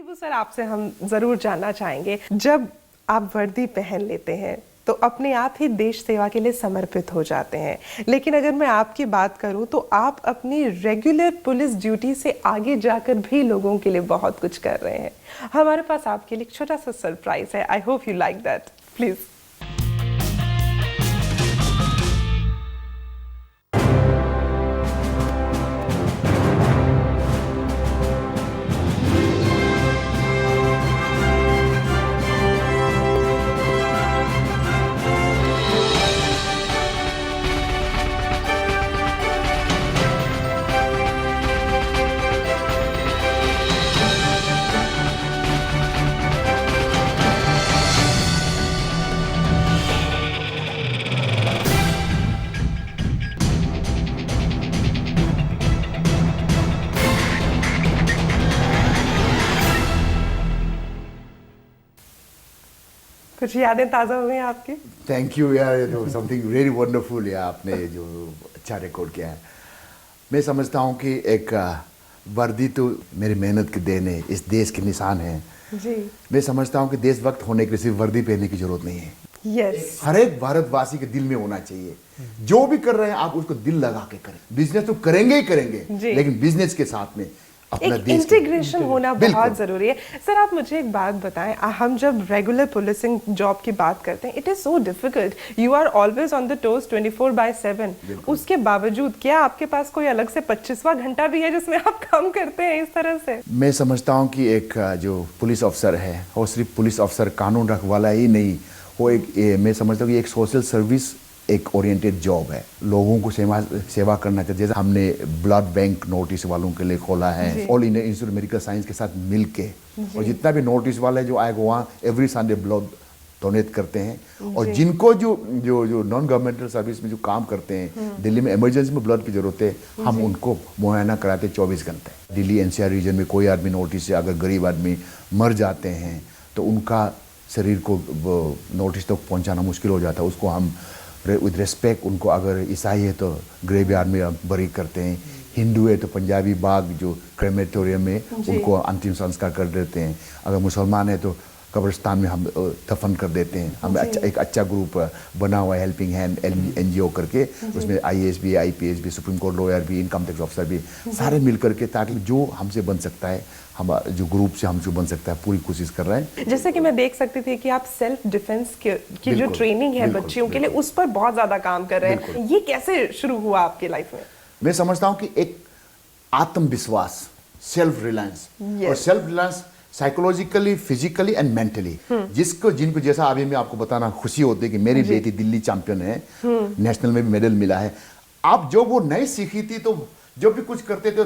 Shibu sir, आपसे हम जरूर जानना चाहेंगे, जब आप वर्दी पहन लेते हैं तो अपने आप ही देश सेवा के लिए समर्पित हो जाते हैं, लेकिन अगर मैं आपकी बात करूं तो आप अपनी रेगुलर पुलिस ड्यूटी से आगे जाकर भी लोगों के लिए बहुत कुछ कर रहे हैं। हमारे पास आपके लिए एक छोटा सा सरप्राइज है। I hope you like that. Please. कुछ यादें ताज़ा हो गई आपकी? थैंक यू यार, जो समथिंग वेरी वंडरफुल यार, आपने जो अच्छा रिकॉर्ड किया है। मैं समझता हूँ कि एक वर्दी तो मेरी मेहनत की देन है, इस देश के निशान है जी। मैं समझता हूँ कि देशभक्त होने के लिए सिर्फ वर्दी पहनने की जरूरत नहीं है। यस। हर एक भारतवासी के दिल में होना चाहिए। जो भी कर रहे हैं आप उसको दिल लगा के करें। बिजनेस तो करेंगे ही करेंगे, लेकिन बिजनेस के साथ में अपना एक देश इंटीग्रेशन होना बहुत जरूरी है। सर, आप मुझे एक बात बताएं, हम जब रेगुलर पुलिसिंग जॉब की बात करते हैं, it is so difficult, you are always on the toes 24/7। उसके बावजूद क्या आपके पास कोई अलग से 25वां घंटा भी है जिसमें आप काम करते हैं इस तरह से? मैं समझता हूँ कि एक जो पुलिस अफसर है वो सिर्फ पुलिस अफसर कानून रखवाला ही नहीं, वो एक मैं समझता हूँ कि एक सोशल सर्विस एक ओरिएंटेड जॉब है। लोगों को सेवा करना चाहिए। जैसे हमने ब्लड बैंक नोटिस वालों के लिए खोला है, all India institute medical science के साथ मिलके, और जितना भी नोटिस वाले जो आएगा वहाँ एवरी संडे ब्लड डोनेट करते हैं। और जिनको जो जो जो नॉन गवर्नमेंटल सर्विस में जो काम करते हैं, दिल्ली में इमरजेंसी में ब्लड की जरूरत है, हम उनको मुआयना कराते 24 घंटे। दिल्ली एनसीआर रीजन में कोई आदमी नोटिस से अगर गरीब आदमी मर जाते हैं तो उनका शरीर को नोटिस तक पहुँचाना मुश्किल हो जाता है। उसको हम विद रिस्पेक्ट उनको, अगर ईसाई है तो ग्रेवयार्ड में बरी करते हैं, हिंदू है तो पंजाबी बाग जो क्रेमेटोरियम में उनको अंतिम संस्कार कर देते हैं, अगर मुसलमान है तो कब्रिस्तान में हम दफन कर देते हैं। हम एक अच्छा ग्रुप बना हुआ है हेल्पिंग हैंड NGO करके, उसमें IAS भी, IPS भी, सुप्रीम कोर्ट लॉयर भी, इनकम टैक्स ऑफिसर भी, सारे मिल करके, ताकि जो हमसे बन सकता है, हम जो ग्रुप से हमसे बन सकता है पूरी कोशिश कर रहे हैं। जैसे कि मैं देख सकती थी कि आप सेल्फ डिफेंस की जो ट्रेनिंग है बच्चियों के लिए, उस पर बहुत ज्यादा काम कर रहे हैं। ये कैसे शुरू हुआ आपकी लाइफ में? मैं समझता हूँ कि एक आत्मविश्वास, सेल्फ रिलायंस, और self reliance psychologically, physically and mentally, जिनको जैसा अभी मैं आपको बताना खुशी होती है कि मेरी बेटी दिल्ली चैंपियन है, नेशनल में भी मेडल मिला है। आप जो वो नहीं सीखी थी तो जब भी कुछ करते थे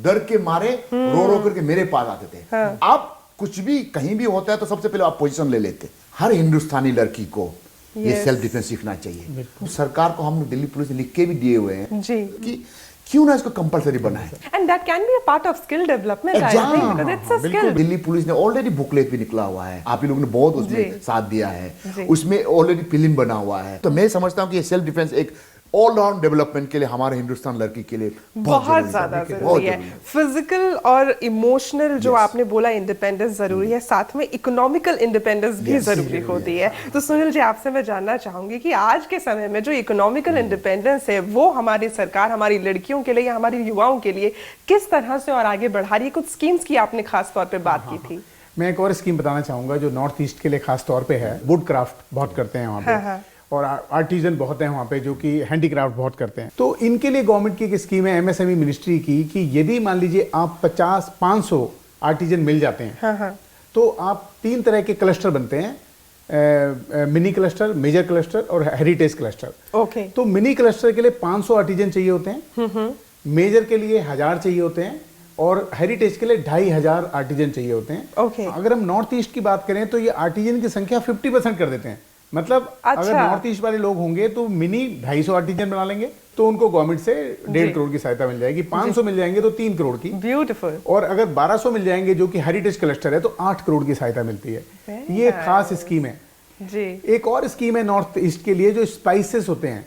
डर के मारे रो रो करके मेरे पास आते थे। आप कुछ भी कहीं भी होता है तो सबसे पहले आप पोजीशन ले लेते। हर हिंदुस्तानी लड़की को ये सेल्फ डिफेंस सीखना चाहिए। सरकार को हम दिल्ली पुलिस ने लिख के भी दिए हुए हैं कि क्यों ना इसको कंपलसरी बनाए, and that can be a part of skill development. I think because it's a skill. Delhi police ने ऑलरेडी बुकलेट भी निकला हुआ है, आप ही लोगों ने बहुत उसमें साथ दिया है, उसमें ऑलरेडी फिल्म बना हुआ है। तो मैं समझता हूँ कि ये सेल्फ डिफेंस एक ऑल राउंड डेवलपमेंट के लिए, हमारे हिंदुस्तान लड़की के लिए बहुत ज्यादा जरूरी है। फिजिकल और इमोशनल जो आपने बोला इंडिपेंडेंस जरूरी है, साथ में इकोनॉमिकल इंडिपेंडेंस भी जरूरी होती है। तो सुनील जी, आपसे मैं जानना चाहूंगी कि आज के समय में जो इकोनॉमिकल इंडिपेंडेंस है वो हमारी सरकार हमारी लड़कियों के लिए या हमारी युवाओं के लिए किस तरह से और आगे बढ़ा रही है? कुछ स्कीम्स की आपने खास तौर पे बात की थी। मैं एक और स्कीम बताना चाहूंगा जो नॉर्थ ईस्ट के लिए खास तौर पे है। वुड क्राफ्ट बहुत करते हैं वहाँ पे, और आर्टिजन बहुत हैं वहाँ पे जो कि हैंडीक्राफ्ट बहुत करते हैं। तो इनके लिए गवर्नमेंट की एक स्कीम है MSME मिनिस्ट्री की, कि यदि मान लीजिए आप 50-500 आर्टिजन मिल जाते हैं, तो आप 3 तरह के क्लस्टर बनते हैं, मिनी क्लस्टर, मेजर क्लस्टर और हेरिटेज क्लस्टर। ओके। तो मिनी क्लस्टर के लिए 500 आर्टिजन चाहिए होते हैं, मेजर के लिए 1000 चाहिए होते हैं, और हेरिटेज के लिए 2500 आर्टिजन चाहिए होते हैं। ओके। अगर हम नॉर्थ ईस्ट की बात करें तो ये आर्टिजन की संख्या 50% कर देते हैं। मतलब अगर नॉर्थ ईस्ट वाले लोग होंगे तो मिनी 250 आर्टिजन बना लेंगे, तो उनको गवर्नमेंट से 1.5 करोड़ की सहायता मिल जाएगी। 500 मिल जाएंगे तो 3 करोड़ की। ब्यूटीफुल। और अगर 1200 मिल जाएंगे जो कि हेरिटेज क्लस्टर है तो 8 करोड़ की सहायता मिलती है। ये खास स्कीम है जी। एक और स्कीम है नॉर्थ ईस्ट के लिए, जो स्पाइसेस होते हैं,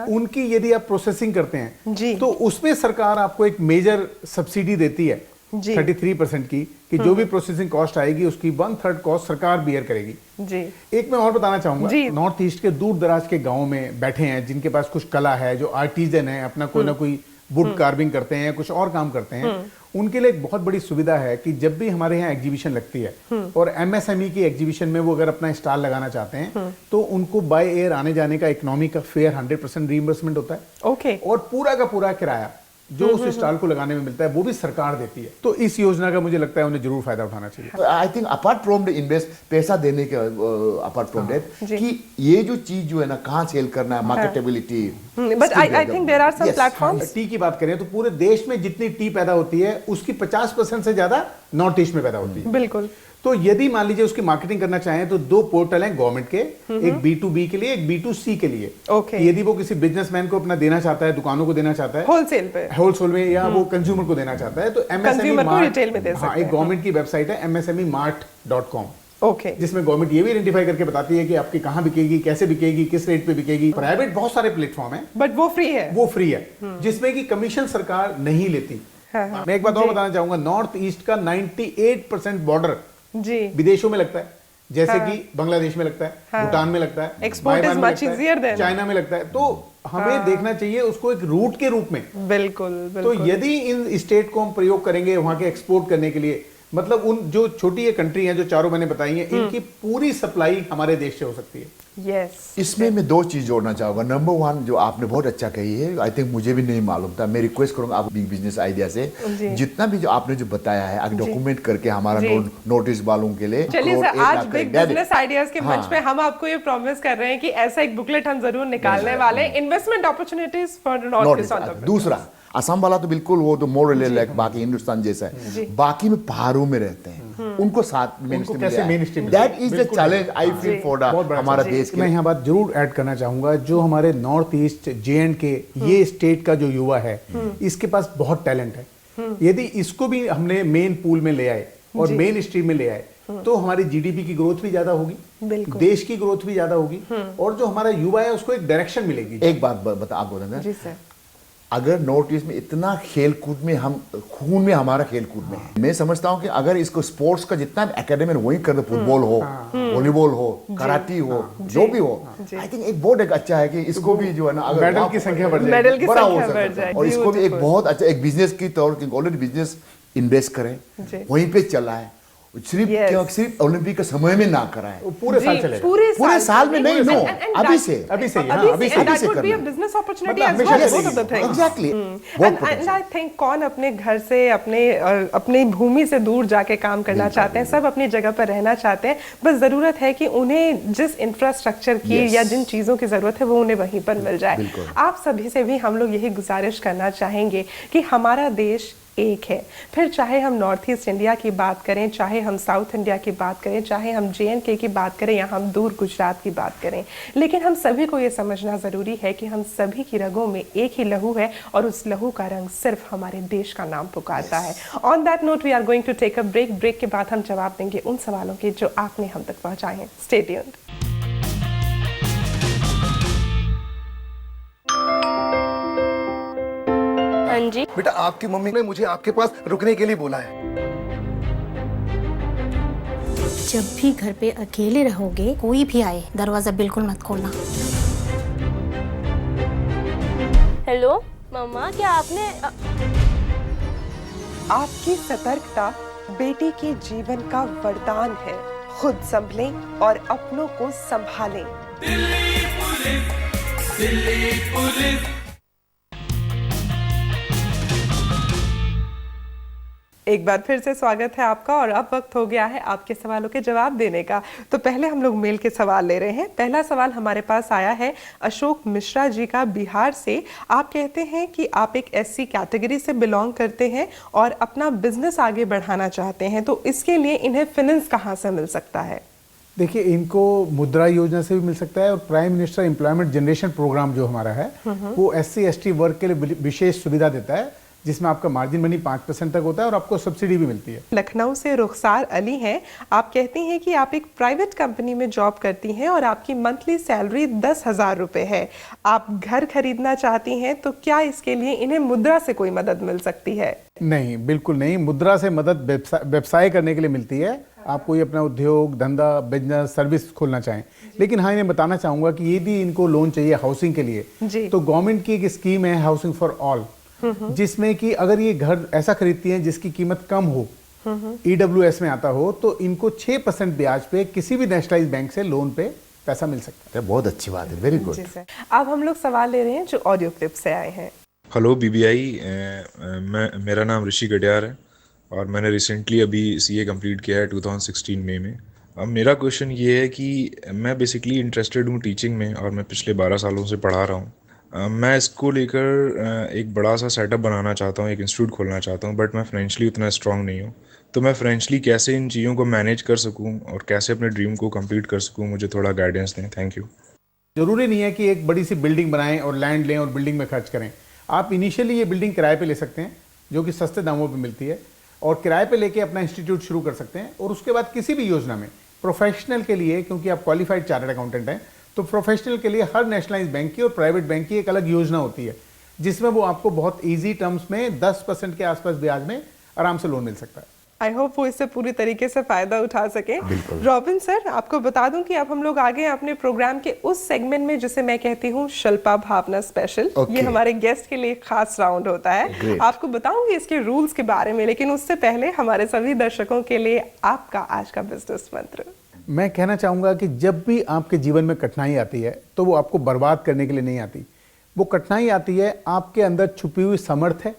उनकी यदि आप प्रोसेसिंग करते हैं तो उसमें सरकार आपको एक मेजर सब्सिडी देती है जी। 33% की, कि जो भी प्रोसेसिंग कॉस्ट आएगी उसकी 1/3 कॉस्ट सरकार बियर करेगी। जी। एक मैं और बताना चाहूंगा, जी। नॉर्थ ईस्ट के दूर दराज के गांव में बैठे हैं जिनके पास कुछ कला है, जो आर्टिजन है, अपना कोई ना कोई वुड कार्विंग करते हैं, कुछ और काम करते हैं, उनके लिए एक बहुत बड़ी सुविधा है कि जब भी हमारे यहाँ एग्जीबिशन लगती है और एमएसएमई की एग्जीबिशन में वो अगर अपना स्टॉल लगाना चाहते हैं तो उनको बाय एयर आने जाने का इकोनॉमी का फेयर 100% रीइंबर्समेंट होता है। ओके। और पूरा का पूरा किराया जो उस स्टॉल को लगाने में मिलता है वो भी सरकार देती है। तो इस योजना का मुझे लगता है उन्हें जरूर फायदा उठाना चाहिए। I think apart from the invest पैसा देने के अपार्ट फ्रॉम दैट कि ये जो चीज जो है ना कहाँ सेल करना है, marketability. But I think there are some platforms. टी की बात करें तो पूरे देश में जितनी टी पैदा होती है उसकी 50% से ज्यादा नॉर्थ ईस्ट में पैदा होती है। बिल्कुल। तो यदि मान लीजिए उसकी मार्केटिंग करना चाहें तो 2 पोर्टल हैं गवर्नमेंट के, एक B2B के लिए, एक B2C के लिए। ओके। यदि वो किसी बिजनेसमैन को अपना देना चाहता है, दुकानों को देना चाहता है होलसेल पे, होलसेल में, या वो कंज्यूमर को देना चाहता है तो कंज्यूमर को रिटेल में दे सकते हैं। एक गवर्नमेंट की वेबसाइट है msmemart.com, ओके, जिसमें गवर्नमेंट ये भी आइडेंटिफाई करके बताती है कि आपकी कहाँ बिकेगी, कैसे बिकेगी, किस रेट पे बिकेगी। प्राइवेट बहुत सारे प्लेटफॉर्म है बट वो फ्री है, वो फ्री है, जिसमें कि कमीशन सरकार नहीं लेती। मैं एक बात और बताना चाहूंगा, नॉर्थ ईस्ट का 98% बॉर्डर जी विदेशों में लगता है, जैसे कि बांग्लादेश में लगता है, भूटान में लगता है, export is much easier than China में लगता है। तो हमें देखना चाहिए उसको एक रूट के रूप में। बिल्कुल, तो यदि इन स्टेट को हम प्रयोग करेंगे वहां के एक्सपोर्ट करने के लिए, मतलब उन जो छोटी ये कंट्री हैं जो चारों मैंने बताई हैं, इनकी पूरी सप्लाई हमारे देश से हो सकती है। यस। इसमें मैं 2 चीज जोड़ना चाहूंगा। नंबर 1 जो आपने बहुत अच्छा कही है, आई थिंक मुझे भी नहीं मालूम था, मैं रिक्वेस्ट करूंगा आप बिग बिजनेस आइडिया से जितना भी जो आपने जो बताया है आगे डॉक्यूमेंट करके हमारा नोटिस वालों के लिए। चलिए सर, आज बिग बिजनेस आइडियाज के मंच पे हम आपको ये प्रॉमिस कर रहे हैं कि ऐसा एक बुकलेट हम जरूर निकालने वाले हैं, investment opportunities for north east. दूसरा, असम वाला तो बिल्कुल वो तो मोर लाइक बाकी हिंदुस्तान जैसा है, बाकी में पहाड़ों में रहते हैं, उनको साथ main that is the challenge I feel for हमारा देश के। मैं यहाँ बात जरूर ऐड करना चाहूंगा, जो हमारे नॉर्थ ईस्ट J&K ये स्टेट का जो युवा है, इसके पास बहुत टैलेंट है। यदि इसको भी हमने मेन पूल में ले आए और मेन स्ट्रीम में ले आए तो हमारी जीडीपी की ग्रोथ भी ज्यादा होगी, देश की ग्रोथ भी ज्यादा होगी, और जो हमारा युवा है उसको एक डायरेक्शन मिलेगी। एक बात बता आप बोलेंगे, जी सर, अगर नॉर्थ ईस्ट में इतना खेल कूद में हम खून में हमारा खेल कूद में है, मैं समझता हूं कि अगर इसको स्पोर्ट्स का जितना एकेडमी वही कर दो, फुटबॉल हो, वॉलीबॉल हो, कराटी हो, जो भी हो, आई थिंक एक बहुत एक अच्छा है कि इसको भी जो है ना अगर मेडल की संख्या बढ़ बड़ा हो सकता है, और इसको भी एक बहुत अच्छा एक बिजनेस की तौर ऑलरेडी बिजनेस इन्वेस्ट करें, वहीं पे चला है, सिर्फ ओलंपिक के समय में ना कराएं, पूरे साल चलेगा, पूरे साल में नहीं, नो अभी से business opportunity exactly. And I think कौन अपने घर से अपनी भूमि से दूर जाके काम करना चाहते हैं, सब अपनी जगह पर रहना चाहते हैं, बस जरूरत है कि उन्हें जिस इंफ्रास्ट्रक्चर की या जिन चीजों की जरूरत है वो उन्हें वहीं पर मिल जाए। आप सभी से भी हम लोग यही गुजारिश करना चाहेंगे कि हमारा देश एक है, फिर चाहे हम नॉर्थ ईस्ट इंडिया की बात करें, चाहे हम साउथ इंडिया की बात करें, चाहे हम J&K की बात करें या हम दूर गुजरात की बात करें, लेकिन हम सभी को ये समझना ज़रूरी है कि हम सभी की रगों में एक ही लहू है और उस लहू का रंग सिर्फ हमारे देश का नाम पुकारता है। On that note we are going to take a break के बाद हम जवाब देंगे उन सवालों के जो आपने हम तक पहुँचाए हैं। Stay tuned. जी बेटा, आपकी मम्मी ने मुझे आपके पास रुकने के लिए बोला है। जब भी घर पे अकेले रहोगे, कोई भी आए दरवाजा बिल्कुल मत खोलना। हेलो मम्मा, क्या आपने आपकी सतर्कता बेटी के जीवन का वरदान है। खुद संभलें और अपनों को संभालें। Delhi police, Delhi police. एक बार फिर से स्वागत है आपका, और अब वक्त हो गया है आपके सवालों के जवाब देने का। तो पहले हम लोग मेल के सवाल ले रहे हैं। पहला सवाल हमारे पास आया है अशोक मिश्रा जी का, बिहार से। आप कहते हैं कि आप एक SC कैटेगरी से बिलोंग करते हैं और अपना बिजनेस आगे बढ़ाना चाहते हैं, तो इसके लिए इन्हें फाइनेंस कहाँ से मिल सकता है? देखिए, इनको मुद्रा योजना से भी मिल सकता है, और prime minister employment generation programme जो हमारा है वो SC ST वर्ग के लिए विशेष सुविधा देता है, जिसमें आपका मार्जिन मनी 5% तक होता है और आपको सब्सिडी भी मिलती है। लखनऊ से रुखसार अली हैं। आप कहती हैं कि आप एक प्राइवेट कंपनी में जॉब करती हैं और आपकी मंथली सैलरी 10,000 रुपए है। आप घर खरीदना चाहती हैं, तो क्या इसके लिए इन्हें मुद्रा से कोई मदद मिल सकती है? नहीं, बिल्कुल नहीं। मुद्रा से मदद व्यवसाय करने के लिए मिलती है। आप कोई अपना उद्योग, धंधा, बिजनेस, सर्विस खोलना चाहें। लेकिन हाँ, इन्हें बताना चाहूंगा कि यदि इनको लोन चाहिए हाउसिंग के लिए, तो गवर्नमेंट की एक स्कीम है हाउसिंग फॉर ऑल, जिसमें कि अगर ये घर ऐसा खरीदती हैं जिसकी कीमत कम हो, EWS में आता हो, तो इनको 6% ब्याज पे किसी भी नेशनलाइज्ड बैंक से लोन पे पैसा मिल सकता है। बहुत अच्छी बात है, वेरी गुड। जी सर। अब हम लोग सवाल ले रहे हैं जो ऑडियो क्लिप से आए हैं। हेलो BBI, मेरा नाम ऋषि गडियार है और मैंने रिसेंटली अभी CA कंप्लीट किया है 2016 में। अब मेरा क्वेश्चन ये है कि मैं बेसिकली इंटरेस्टेड हूँ टीचिंग में और मैं पिछले 12 सालों से पढ़ा रहा हूँ। मैं इसको लेकर एक बड़ा सा सेटअप बनाना चाहता हूँ, एक इंस्टीट्यूट खोलना चाहता हूँ, बट मैं फाइनेंशियली उतना स्ट्रांग नहीं हूँ। तो मैं फाइनेंशियली कैसे इन चीज़ों को मैनेज कर सकूँ और कैसे अपने ड्रीम को कंप्लीट कर सकूँ, मुझे थोड़ा गाइडेंस दें। Thank you. जरूरी नहीं है कि एक बड़ी सी बिल्डिंग बनाएं और लैंड लें और बिल्डिंग में खर्च करें। आप इनिशियली ये बिल्डिंग किराए पे ले सकते हैं, जो कि सस्ते दामों पे मिलती है, और किराए पे लेके अपना इंस्टीट्यूट शुरू कर सकते हैं। और उसके बाद किसी भी योजना में प्रोफेशनल के लिए, क्योंकि आप क्वालिफाइड चार्टर्ड अकाउंटेंट हैं, तो प्रोफेशनल के लिए हर नेशनलाइज्ड बैंक की और प्राइवेट बैंक की एक अलग योजना होती है, जिसमें वो आपको बहुत ईजी टर्म्स में 10% के आसपास ब्याज में आराम से लोन मिल सकता है। आई होप वो इससे पूरी तरीके से फायदा उठा सके। रॉबिन सर, आपको बता दूं कि अब हम लोग आगे अपने प्रोग्राम के उस सेगमेंट में जिसे मैं कहती हूँ शिल्पा भावना स्पेशल। ये हमारे गेस्ट के लिए खास राउंड होता है। आपको बताऊंगी इसके रूल्स के बारे में, लेकिन उससे पहले हमारे सभी दर्शकों के लिए आपका आज का बिजनेस मंत्र। मैं कहना चाहूंगा कि जब भी आपके जीवन में कठिनाई आती है, तो वो आपको बर्बाद करने के लिए नहीं आती। वो कठिनाई आती है आपके अंदर छुपी हुई सामर्थ्य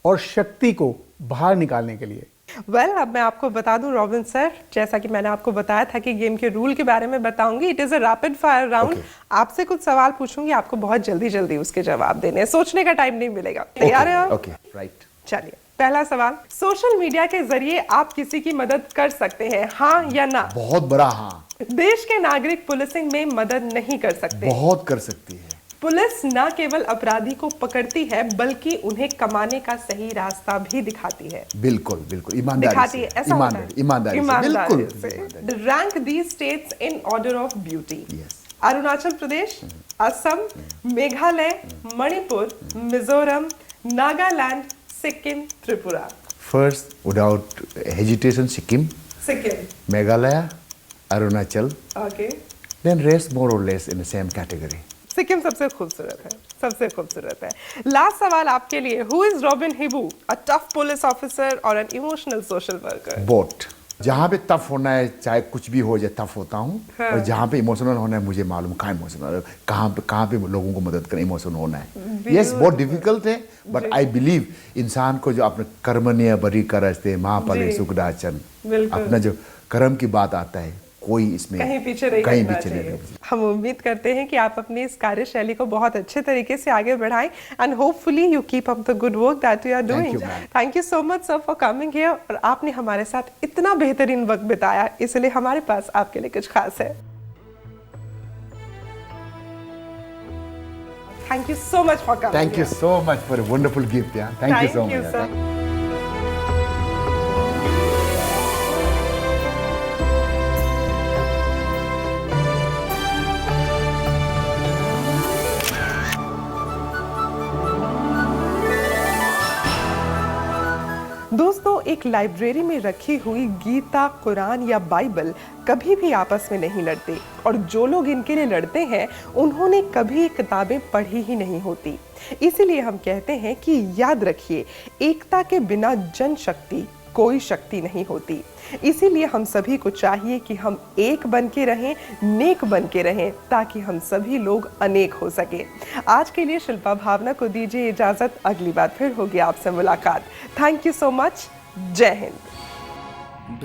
और शक्ति को बाहर निकालने के लिए। अब मैं आपको बता दूं रॉबिन सर, जैसा कि मैंने आपको बताया था कि गेम के रूल के बारे में बताऊंगी। It is a rapid fire round. आपसे कुछ सवाल पूछूंगी, आपको बहुत जल्दी जल्दी उसके जवाब देने हैं, सोचने का टाइम नहीं मिलेगा। तैयार है आप? राइट। चलिए, पहला सवाल, सोशल मीडिया के जरिए आप किसी की मदद कर सकते हैं, हाँ या ना? बहुत बड़ा हाँ। देश के नागरिक पुलिसिंग में मदद नहीं कर सकते? बहुत कर सकती है। पुलिस न केवल अपराधी को पकड़ती है, बल्कि उन्हें कमाने का सही रास्ता भी दिखाती है। बिल्कुल बिल्कुल, ईमानदारी दिखाती है, ऐसा होता है? ईमानदारी से। Rank the states in order of beauty. Arunachal Pradesh, Assam, Meghalaya, Manipur, Mizoram, Nagaland, Sikkim, Tripura. First without hesitation Sikkim, Meghalaya, Arunachal, then rest more or less in the same category. Sikkim सबसे खूबसूरत है, सबसे खूबसूरत है। लास्ट सवाल आपके लिए, who is Robin Hibu, a tough police officer और an emotional social worker? Both. जहाँ पे टफ होना है, चाहे कुछ भी हो जाए, टफ होता हूँ। और जहाँ पे इमोशनल होना है, मुझे मालूम कहाँ इमोशनल, कहाँ पे लोगों को मदद करना, इमोशनल होना है। यस, बहुत डिफिकल्ट है, बट आई बिलीव इंसान को जो अपने कर्मण्य बरी करस्ते महाफले सुखदाचन, अपना जो कर्म की बात आता है, कोई इसमें कहीं पीछे नहीं। हम उम्मीद करते हैं कि आप अपनी इस कार्यशैली को बहुत अच्छे तरीके से आगे बढ़ाएं, and hopefully you keep up the good work that you are doing. Thank you so much sir for coming here, और आपने हमारे साथ इतना बेहतरीन वक्त बिताया, इसलिए हमारे पास आपके लिए कुछ खास है। Thank you so much for coming. Thank you so much for a wonderful gift. Thank you so much sir. दोस्तों, एक लाइब्रेरी में रखी हुई गीता, कुरान या बाइबल कभी भी आपस में नहीं लड़ते, और जो लोग इनके लिए लड़ते हैं उन्होंने कभी किताबें पढ़ी ही नहीं होती। इसीलिए हम कहते हैं कि याद रखिए, एकता के बिना जनशक्ति कोई शक्ति नहीं होती। इसीलिए हम सभी को चाहिए कि हम एक बन के रहें, नेक बन के रहें, ताकि हम सभी लोग अनेक हो सके। आज के लिए शिल्पा भावना को दीजिए इजाजत, अगली बार फिर होगी आपसे मुलाकात। Thank you so much. जय हिंद।